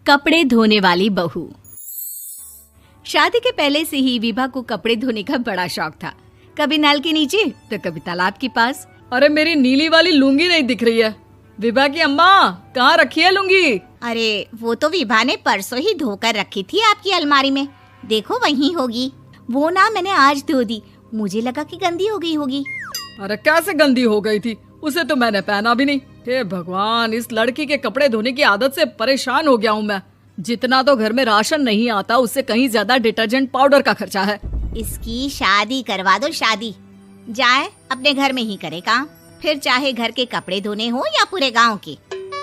कपड़े धोने वाली बहू। शादी के पहले से ही विभा को कपड़े धोने का बड़ा शौक था। कभी नल के नीचे तो कभी तालाब के पास। अरे मेरी नीली वाली लुंगी नहीं दिख रही है। विभा की अम्मा, कहाँ रखी है लुंगी? अरे वो तो विभा ने परसों ही धोकर रखी थी आपकी अलमारी में, देखो वहीं होगी। वो ना मैंने आज धो दी, मुझे लगा कि गंदी हो गई होगी। अरे कैसे गंदी हो गई थी? उसे तो मैंने पहना भी नहीं। हे भगवान, इस लड़की के कपड़े धोने की आदत से परेशान हो गया हूँ मैं। जितना तो घर में राशन नहीं आता, उससे कहीं ज्यादा डिटर्जेंट पाउडर का खर्चा है। इसकी शादी करवा दो, शादी जाए अपने घर में ही करे काम, फिर चाहे घर के कपड़े धोने हो या पूरे गांव के।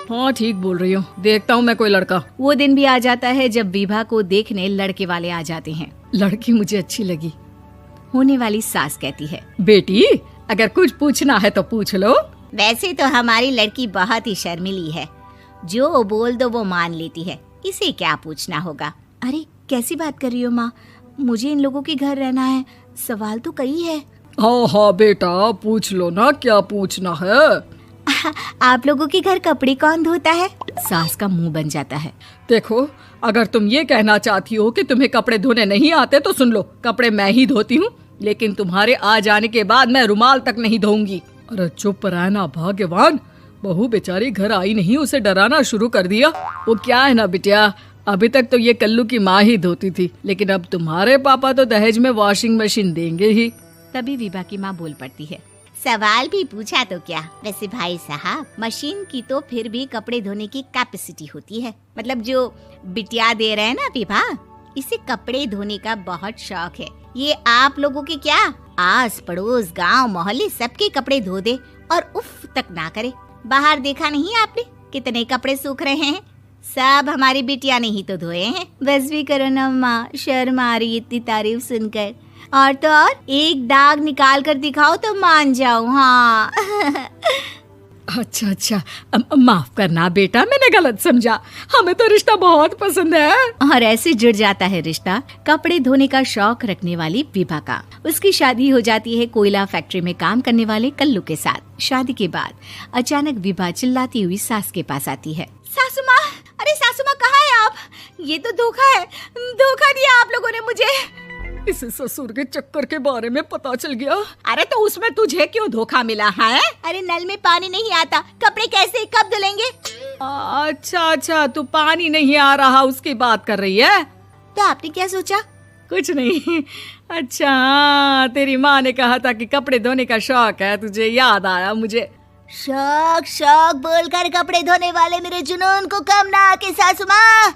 हाँ ठीक बोल रही हो, देखता हूँ मैं कोई लड़का। वो दिन भी आ जाता है जब विभा को देखने लड़के वाले आ जाते हैं। लड़की मुझे अच्छी लगी। होने वाली सास कहती है, बेटी अगर कुछ पूछना है तो पूछ लो। वैसे तो हमारी लड़की बहुत ही शर्मीली है, जो बोल दो वो मान लेती है, इसे क्या पूछना होगा। अरे कैसी बात कर रही हो माँ, मुझे इन लोगों के घर रहना है, सवाल तो कई है। हाँ हाँ बेटा, पूछ लो ना, क्या पूछना है। आप लोगों के घर कपड़े कौन धोता है? सास का मुंह बन जाता है। देखो, अगर तुम ये कहना चाहती हो कि तुम्हें कपड़े धोने नहीं आते तो सुन लो, कपड़े मैं ही धोती हूँ, लेकिन तुम्हारे आ जाने के बाद मैं रुमाल तक नहीं धोऊंगी। अरे चुप रहना भाग्यवान, बहू बेचारी घर आई नहीं, उसे डराना शुरू कर दिया। वो क्या है ना बिटिया, अभी तक तो ये कल्लू की माँ ही धोती थी, लेकिन अब तुम्हारे पापा तो दहेज में वॉशिंग मशीन देंगे ही। तभी विभा की माँ बोल पड़ती है, सवाल भी पूछा तो क्या। वैसे भाई साहब, मशीन की तो फिर भी कपड़े धोने की कैपेसिटी होती है। मतलब जो बिटिया दे रहे हैं ना विभा, इसे कपड़े धोने का बहुत शौक है। ये आप लोगों के क्या, आस पड़ोस गांव मोहल्ले सबके कपड़े धो दे और उफ तक ना करे। बाहर देखा नहीं आपने कितने कपड़े सूख रहे हैं? सब हमारी बिटिया ने ही तो धोए हैं। बस भी करो ना माँ, शर्म आ रही इतनी तारीफ सुनकर। और तो और एक दाग निकाल कर दिखाओ तो मान जाओ। हाँ अच्छा, माफ करना बेटा, मैंने गलत समझा। हमें तो रिश्ता बहुत पसंद है। और ऐसे जुड़ जाता है रिश्ता कपड़े धोने का शौक रखने वाली विभा का। उसकी शादी हो जाती है कोयला फैक्ट्री में काम करने वाले कल्लू के साथ। शादी के बाद अचानक विभा चिल्लाती हुई सास के पास आती है। सासू माँ, अरे सासू माँ कहाँ है आप? ये तो धोखा है, धोखा दिया आप लोगों ने मुझे। इसे ससुर के चक्कर के बारे में पता चल गया। अरे तो उसमें तुझे क्यों धोखा मिला है? अरे नल में पानी नहीं आता, कपड़े कैसे कब धुलेंगे? अच्छा, तू पानी नहीं आ रहा उसकी बात कर रही है। तो आपने क्या सोचा? कुछ नहीं। अच्छा, तेरी माँ ने कहा था कि कपड़े धोने का शौक है तुझे, याद आया मुझे। शौक बोलकर कपड़े धोने वाले मेरे जुनून को कम ना आके सासू माँ,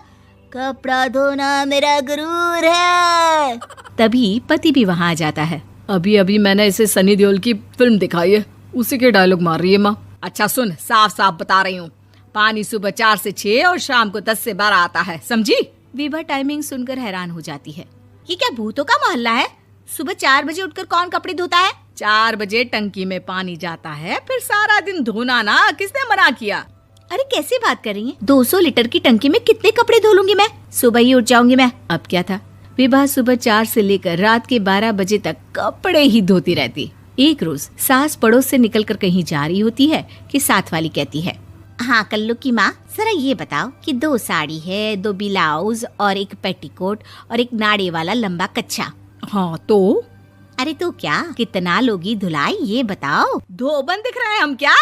कपड़ा धोना मेरा गुरूर है। तभी पति भी वहाँ आ जाता है। अभी मैंने इसे सनी देओल की फिल्म दिखाई है, उसी के डायलॉग मार रही है माँ। अच्छा सुन, साफ बता रही हूँ, पानी सुबह 4 से 6 और शाम को 10 से 12 आता है, समझी? विभा टाइमिंग सुनकर हैरान हो जाती है। ये क्या भूतों का मोहल्ला है? सुबह 4 बजे उठकर कौन कपड़े धोता है? 4 बजे टंकी में पानी जाता है, फिर सारा दिन धोना ना, किसने मना किया? अरे कैसी बात कर रही हैं? 200 लीटर की टंकी में कितने कपड़े धो लूंगी मैं? सुबह ही उठ जाऊंगी मैं। अब क्या था, विभा सुबह 4 से लेकर रात के 12 बजे तक कपड़े ही धोती रहती। एक रोज सास पड़ोस से निकलकर कहीं जा रही होती है कि साथ वाली कहती है, हाँ कल्लू की माँ, जरा ये बताओ कि 2 साड़ी है, 2 ब्लाउज और एक पेटीकोट और एक नाड़े वाला लंबा कच्छा। हाँ तो? अरे तो क्या, कितना लोगी धुलाई ये बताओ। धोबन दिख रहे हैं हम क्या?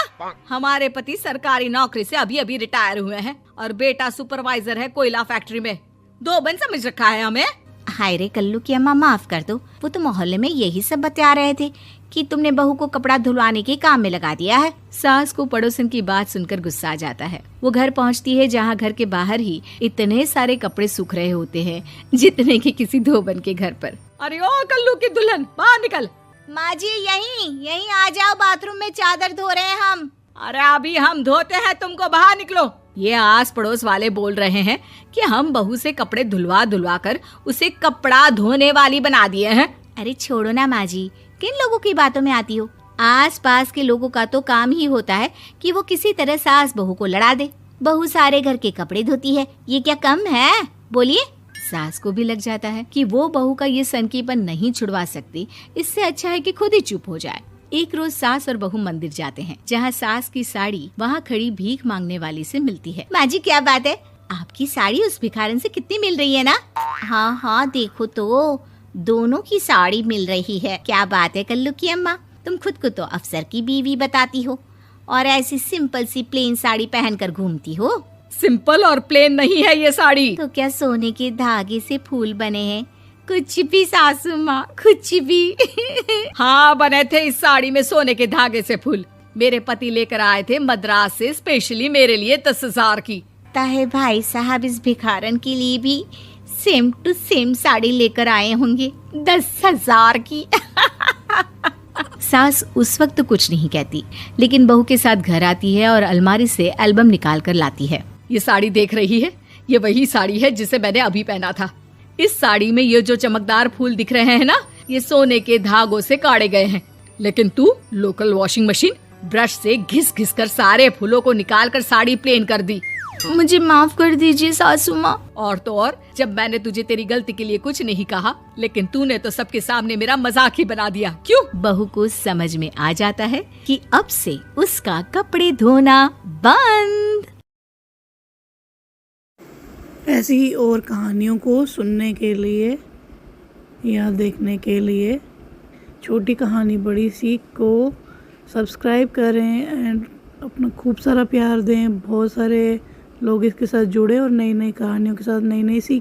हमारे पति सरकारी नौकरी से अभी रिटायर हुए हैं और बेटा सुपरवाइजर है कोयला फैक्ट्री में। धोबन समझ रखा है हमें। हाय रे कल्लू की अम्मा, माफ कर दो, वो तो मोहल्ले में यही सब बता रहे थे कि तुमने बहू को कपड़ा धुलवाने के काम में लगा दिया है। सास को पड़ोसन की बात सुनकर गुस्सा आ जाता है। वो घर पहुंचती है जहां घर के बाहर ही इतने सारे कपड़े सूख रहे होते हैं जितने कि किसी धोबन के घर पर। अरे ओ कल्लू की दुल्हन, बाहर निकल। माँ जी यहीं आ जाओ, बाथरूम में चादर धो रहे हैं हम। अरे अभी हम धोते हैं, तुमको बाहर निकलो। ये आस पड़ोस वाले बोल रहे हैं कि हम बहू से कपड़े धुलवा कर उसे कपड़ा धोने वाली बना दिए हैं। अरे छोड़ो ना माँ जी, किन लोगों की बातों में आती हो? आस पास के लोगों का तो काम ही होता है कि वो किसी तरह सास बहू को लड़ा दे। बहू सारे घर के कपड़े धोती है, ये क्या कम है? बोलिए। सास को भी लग जाता है कि वो बहू का ये सनकीपन नहीं छुड़वा सकती, इससे अच्छा है कि खुद ही चुप हो जाए। एक रोज सास और बहू मंदिर जाते हैं, जहाँ सास की साड़ी वहाँ खड़ी भीख मांगने वाली से मिलती है। माँ जी क्या बात है, आपकी साड़ी उस भिखारन से कितनी मिल रही है ना? हाँ हाँ देखो तो, दोनों की साड़ी मिल रही है। क्या बात है कल्लू की अम्मा, तुम खुद को तो अफसर की बीवी बताती हो और ऐसी सिंपल सी प्लेन साड़ी पहनकर घूमती हो। सिंपल और प्लेन नहीं है ये साड़ी। तो क्या सोने के धागे से फूल बने हैं? कुछ भी सासू माँ, कुछ भी। हाँ बने थे इस साड़ी में सोने के धागे से फूल। मेरे पति लेकर आए थे मद्रास से स्पेशली मेरे लिए 10,000 की। ताहे भाई साहब इस भिखारन के लिए भी सेम टू सेम साड़ी लेकर आए होंगे 10,000 की। सास उस वक्त तो कुछ नहीं कहती, लेकिन बहू के साथ घर आती है और अलमारी से एल्बम निकाल कर लाती है। ये साड़ी देख रही है, ये वही साड़ी है जिसे मैंने अभी पहना था। इस साड़ी में ये जो चमकदार फूल दिख रहे हैं ना, ये सोने के धागों से काढ़े गए हैं। लेकिन तू लोकल वॉशिंग मशीन ब्रश से घिस घिस कर सारे फूलों को निकाल कर साड़ी प्लेन कर दी। मुझे माफ कर दीजिए सासू माँ। और तो और, जब मैंने तुझे तेरी गलती के लिए कुछ नहीं कहा, लेकिन तूने तो सबके सामने मेरा मजाक ही बना दिया। क्यों? बहू को समझ में आ जाता है कि अब से उसका कपड़े धोना बंद। ऐसी ही और कहानियों को सुनने के लिए या देखने के लिए छोटी कहानी बड़ी सीख को सब्सक्राइब करें एंड अपना खूब सारा प्यार दें। बहुत सारे लोग इसके साथ जुड़े और नई नई कहानियों के साथ नई नई सीख